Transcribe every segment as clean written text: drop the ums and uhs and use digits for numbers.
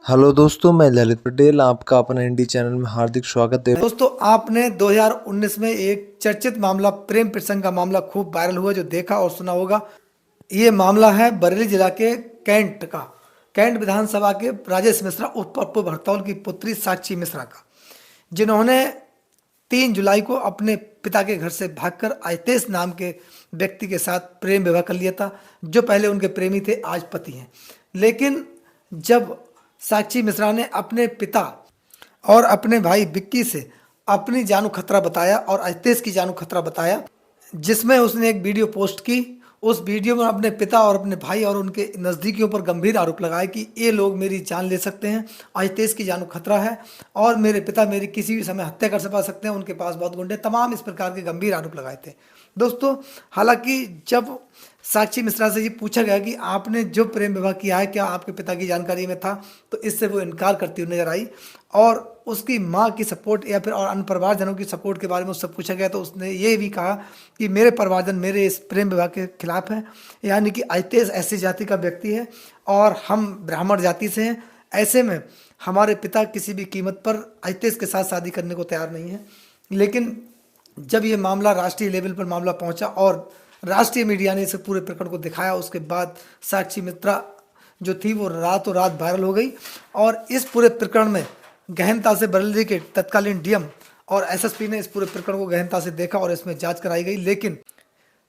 Hello दोस्तों, मैं ललित पटेल आपका अपना इंडी चैनल में हार्दिक स्वागत है। दोस्तों, आपने 2019 में एक चर्चित मामला प्रेम प्रसंग का मामला खूब वायरल हुआ जो देखा और सुना होगा। ये मामला है बरेली जिला के कैंट का। कैंट विधानसभा के राजेश मिश्रा उर्फ पप्पू भड़तौल की पुत्री साक्षी मिश्रा का, जिन्होंने 3 जुलाई को अपने पिता के घर से भागकर अहितेश नाम के व्यक्ति के साथ प्रेम विवाह कर लिया था, जो पहले उनके प्रेमी थे, आज पति हैं। लेकिन जब साक्षी मिश्रा ने अपने पिता और अपने भाई विक्की से अपनी जानू खतरा बताया और अहितेश की जानू खतरा बताया, जिसमें उसने एक वीडियो पोस्ट की। उस वीडियो में अपने पिता और अपने भाई और उनके नज़दीकियों पर गंभीर आरोप लगाए कि ये लोग मेरी जान ले सकते हैं, अहितेश की जानू खतरा है और मेरे पिता मेरी किसी भी समय हत्या कर सकते हैं, उनके पास बहुत गुंडे, तमाम इस प्रकार के गंभीर आरोप लगाए थे। दोस्तों, हालांकि जब साक्षी मिश्रा से ये पूछा गया कि आपने जो प्रेम विवाह किया है क्या आपके पिता की जानकारी में था, तो इससे वो इनकार करती हुई नजर आई। और उसकी माँ की सपोर्ट या फिर और अन्य परिवारजनों की सपोर्ट के बारे में उससे पूछा गया तो उसने ये भी कहा कि मेरे परिवारजन मेरे इस प्रेम विवाह के खिलाफ हैं, यानी कि अहितेश ऐसी जाति का व्यक्ति है और हम ब्राह्मण जाति से हैं। ऐसे में हमारे पिता किसी भी कीमत पर अहितेश के साथ शादी करने को तैयार नहीं है। लेकिन जब ये मामला राष्ट्रीय लेवल पर मामला पहुंचा और राष्ट्रीय मीडिया ने इसे पूरे प्रकरण को दिखाया, उसके बाद साक्षी मिश्रा जो थी वो रातों रात वायरल हो गई। और इस पूरे प्रकरण में गहनता से बरेली के तत्कालीन डीएम और एसएसपी ने इस पूरे प्रकरण को गहनता से देखा और इसमें जांच कराई गई। लेकिन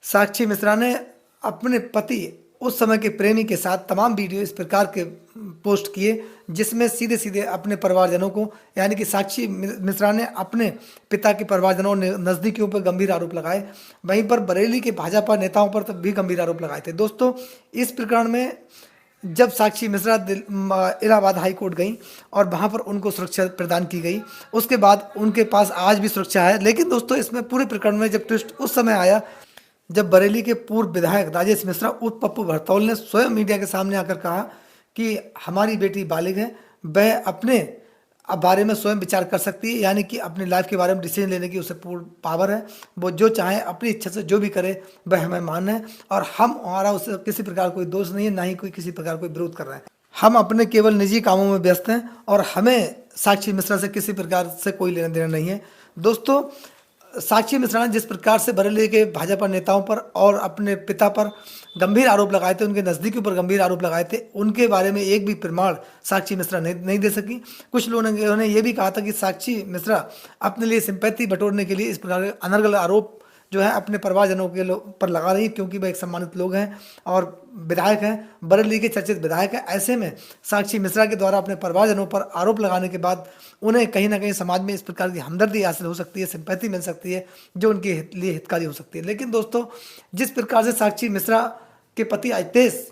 साक्षी मिश्रा ने अपने पति, उस समय के प्रेमी के साथ तमाम वीडियो इस प्रकार के पोस्ट किए, जिसमें सीधे सीधे अपने परिवारजनों को, यानी कि साक्षी मिश्रा ने अपने पिता के परिवारजनों ने नज़दीकियों पर गंभीर आरोप लगाए। वहीं पर बरेली के भाजपा नेताओं पर भी गंभीर आरोप लगाए थे। दोस्तों, इस प्रकरण में जब साक्षी मिश्रा इलाहाबाद हाई कोर्ट गई और वहाँ पर उनको सुरक्षा प्रदान की गई, उसके बाद उनके पास आज भी सुरक्षा है। लेकिन दोस्तों, इसमें पूरे प्रकरण में जब ट्विस्ट उस समय आया जब बरेली के पूर्व विधायक राजेश मिश्रा उर्फ पप्पू भड़तौल ने स्वयं मीडिया के सामने आकर कहा कि हमारी बेटी बालिग है, वह अपने बारे में स्वयं विचार कर सकती है, यानी कि अपनी लाइफ के बारे में डिसीजन लेने की उसे पूर्ण पावर है। वो जो चाहे अपनी इच्छा से जो भी करे वह हमें मान्य है और हमारा उससे किसी प्रकार कोई दोष नहीं है, ना ही कोई किसी प्रकार कोई विरोध कर रहा है। हम अपने केवल निजी कामों में व्यस्त हैं और हमें साक्षी मिश्रा से किसी प्रकार से कोई लेना देना नहीं है। दोस्तों, साक्षी मिश्रा ने जिस प्रकार से बरेली के भाजपा नेताओं पर और अपने पिता पर गंभीर आरोप लगाए थे, उनके नज़दीकियों पर गंभीर आरोप लगाए थे, उनके बारे में एक भी प्रमाण साक्षी मिश्रा नहीं दे सकी। कुछ लोगों ने यह भी कहा था कि साक्षी मिश्रा अपने लिए सिंपैथी बटोरने के लिए इस प्रकार के अनर्गल आरोप जो है अपने परिवारजनों के पर लगा रही, क्योंकि वह एक सम्मानित लोग हैं और विधायक हैं, बरेली के चर्चित विधायक हैं। ऐसे में साक्षी मिश्रा के द्वारा अपने परिवारजनों पर आरोप लगाने के बाद उन्हें कहीं ना कहीं समाज में इस प्रकार की हमदर्दी हासिल हो सकती है, सिंपैथी मिल सकती है, जो उनके लिए हितकारी हो सकती है। लेकिन दोस्तों, जिस प्रकार से साक्षी मिश्रा के पति अहितेश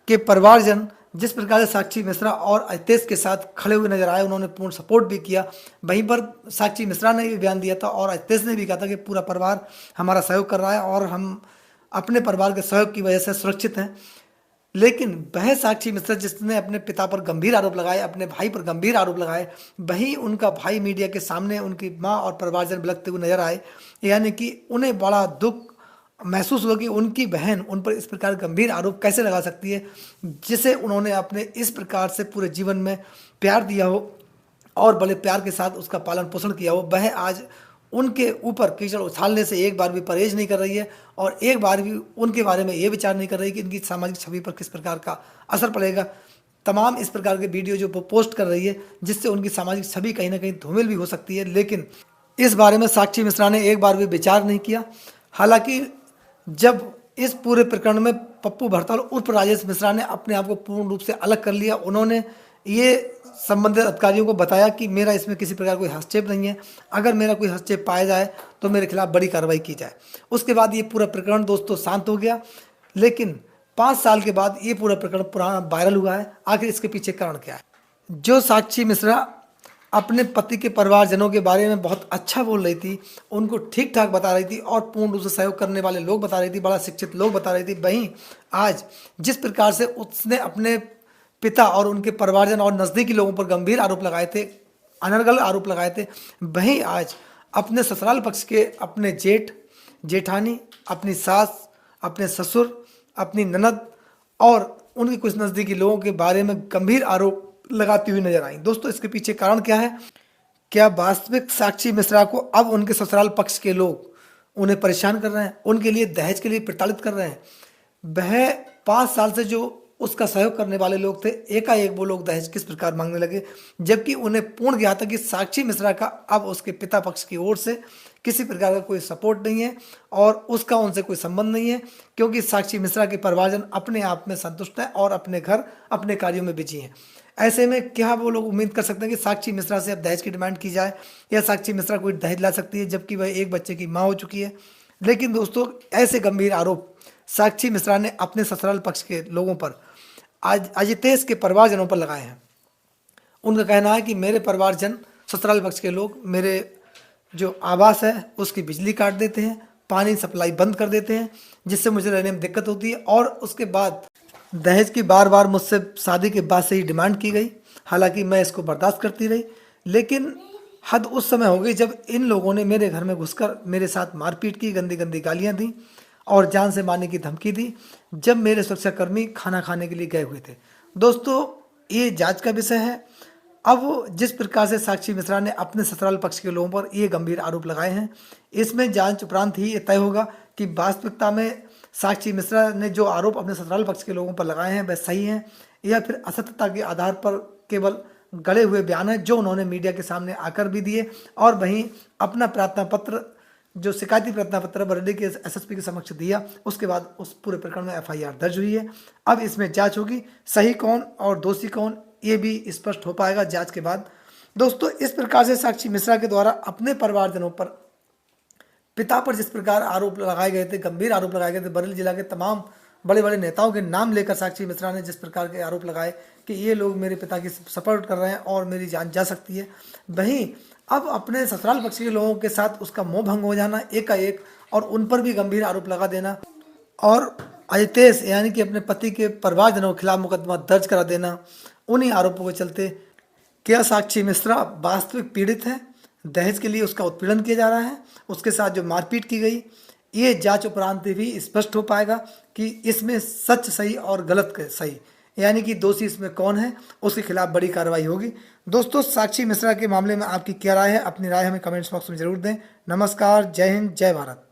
के परिवारजन जिस प्रकार से साक्षी मिश्रा और अहितेश के साथ खड़े हुए नजर आए, उन्होंने पूर्ण सपोर्ट भी किया। वहीं पर साक्षी मिश्रा ने भी बयान दिया था और अहितेश ने भी कहा था कि पूरा परिवार हमारा सहयोग कर रहा है और हम अपने परिवार के सहयोग की वजह से सुरक्षित हैं। लेकिन वह साक्षी मिश्रा जिसने अपने पिता पर गंभीर आरोप लगाए, अपने भाई पर गंभीर आरोप लगाए, वहीं उनका भाई मीडिया के सामने उनकी माँ और परिवारजन बिलखते हुए नजर आए, यानी कि उन्हें बड़ा दुख महसूस हुआ कि उनकी बहन उन पर इस प्रकार गंभीर आरोप कैसे लगा सकती है, जिसे उन्होंने अपने इस प्रकार से पूरे जीवन में प्यार दिया हो और बड़े प्यार के साथ उसका पालन पोषण किया हो, वह आज उनके ऊपर कीचड़ उछालने से एक बार भी परहेज नहीं कर रही है और एक बार भी उनके बारे में ये विचार नहीं कर रही कि इनकी सामाजिक छवि पर किस प्रकार का असर पड़ेगा। तमाम इस प्रकार के वीडियो जो वो पोस्ट कर रही है, जिससे उनकी सामाजिक छवि कहीं ना कहीं धूमिल भी हो सकती है, लेकिन इस बारे में साक्षी मिश्रा ने एक बार भी विचार नहीं किया। हालांकि जब इस पूरे प्रकरण में पप्पू भड़तौल उर्फ राजेश मिश्रा ने अपने आप को पूर्ण रूप से अलग कर लिया, उन्होंने ये संबंधित अधिकारियों को बताया कि मेरा इसमें किसी प्रकार कोई हस्तक्षेप नहीं है, अगर मेरा कोई हस्तक्षेप पाया जाए तो मेरे खिलाफ बड़ी कार्रवाई की जाए। उसके बाद ये पूरा प्रकरण दोस्तों शांत हो गया। लेकिन 5 साल के बाद ये पूरा प्रकरण पुराना वायरल हुआ है। आखिर इसके पीछे कारण क्या है? जो साक्षी मिश्रा अपने पति के परिवारजनों के बारे में बहुत अच्छा बोल रही थी, उनको ठीक ठाक बता रही थी और पूर्ण रूप से सहयोग करने वाले लोग बता रही थी, बड़ा शिक्षित लोग बता रही थी, वहीं आज जिस प्रकार से उसने अपने पिता और उनके परिवारजन और नज़दीकी लोगों पर गंभीर आरोप लगाए थे, अनर्गल आरोप लगाए थे, वहीं आज अपने ससुराल पक्ष के अपने जेठ जेठानी, अपनी सास, अपने ससुर, अपनी ननद और उनके कुछ नज़दीकी लोगों के बारे में गंभीर आरोप लगाती हुई नजर आई। दोस्तों इसके पीछे कारण क्या है? क्या वास्तविक साक्षी मिश्रा को अब उनके ससुराल पक्ष के लोग उन्हें परेशान कर रहे हैं, उनके लिए दहेज के लिए प्रताड़ित कर रहे हैं? वह 5 साल से जो उसका सहयोग करने वाले लोग थे, एकाएक वो लोग दहेज किस प्रकार मांगने लगे, जबकि उन्हें पूर्ण ज्ञात था कि साक्षी मिश्रा का अब उसके पिता पक्ष की ओर से किसी प्रकार का कोई सपोर्ट नहीं है और उसका उनसे कोई संबंध नहीं है, क्योंकि साक्षी मिश्रा के परिवारजन अपने आप में संतुष्ट है और अपने घर अपने कार्यों में बिजी हैं। ऐसे में क्या वो लोग उम्मीद कर सकते हैं कि साक्षी मिश्रा से अब दहेज की डिमांड की जाए या साक्षी मिश्रा कोई दहेज ला सकती है, जबकि वह एक बच्चे की माँ हो चुकी है? लेकिन दोस्तों ऐसे गंभीर आरोप साक्षी मिश्रा ने अपने ससुराल पक्ष के लोगों पर, आज अजितेश के परिवारजनों पर लगाए हैं। उनका कहना है कि मेरे परिवारजन, ससुराल पक्ष के लोग मेरे जो आवास है उसकी बिजली काट देते हैं, पानी सप्लाई बंद कर देते हैं, जिससे मुझे रहने में दिक्कत होती है। और उसके बाद दहेज की बार बार मुझसे शादी के बाद से ही डिमांड की गई। हालांकि मैं इसको बर्दाश्त करती रही, लेकिन हद उस समय हो गई जब इन लोगों ने मेरे घर में घुसकर मेरे साथ मारपीट की, गंदी गंदी गालियां दी और जान से मारने की धमकी दी, जब मेरे सुरक्षाकर्मी खाना खाने के लिए गए हुए थे। दोस्तों ये जांच का विषय है। अब जिस प्रकार से साक्षी मिश्रा ने अपने ससुराल पक्ष के लोगों पर ये गंभीर आरोप लगाए हैं, इसमें जांच उपरांत ही ये तय होगा कि वास्तविकता में साक्षी मिश्रा ने जो आरोप अपने ससुराल पक्ष के लोगों पर लगाए हैं वह सही हैं या फिर असत्यता के आधार पर केवल गढ़े हुए बयान है जो उन्होंने मीडिया के सामने आकर भी दिए। और वहीं अपना प्रार्थना पत्र, जो शिकायती प्रार्थना पत्र बरेली के एसएसपी के समक्ष दिया, उसके बाद उस पूरे प्रकरण में एफआईआर दर्ज हुई है। अब इसमें जांच होगी, सही कौन और दोषी कौन ये भी स्पष्ट हो पाएगा जांच के बाद। दोस्तों इस प्रकार से साक्षी मिश्रा के द्वारा अपने परिवारजनों पर, पिता पर जिस प्रकार आरोप लगाए गए थे, गंभीर आरोप लगाए गए थे, बरेली जिला के तमाम बड़े बड़े नेताओं के नाम लेकर साक्षी मिश्रा ने जिस प्रकार के आरोप लगाए कि ये लोग मेरे पिता की सपोर्ट कर रहे हैं और मेरी जान जा सकती है, वहीं अब अपने ससुराल पक्ष के लोगों के साथ उसका मोह भंग हो जाना एकाएक और उन पर भी गंभीर आरोप लगा देना और अजितेश यानी कि अपने पति के परिवारजनों के खिलाफ मुकदमा दर्ज करा देना, उन्हीं आरोपों के चलते क्या साक्षी मिश्रा वास्तविक पीड़ित है? दहेज के लिए उसका उत्पीड़न किया जा रहा है, उसके साथ जो मारपीट की गई, ये जांच उपरांत भी स्पष्ट हो पाएगा कि इसमें सच सही और गलत सही, यानी कि दोषी इसमें कौन है, उसके खिलाफ बड़ी कार्रवाई होगी। दोस्तों साक्षी मिश्रा के मामले में आपकी क्या राय है? अपनी राय हमें कमेंट्स बॉक्स में जरूर दें। नमस्कार, जय हिंद, जय भारत।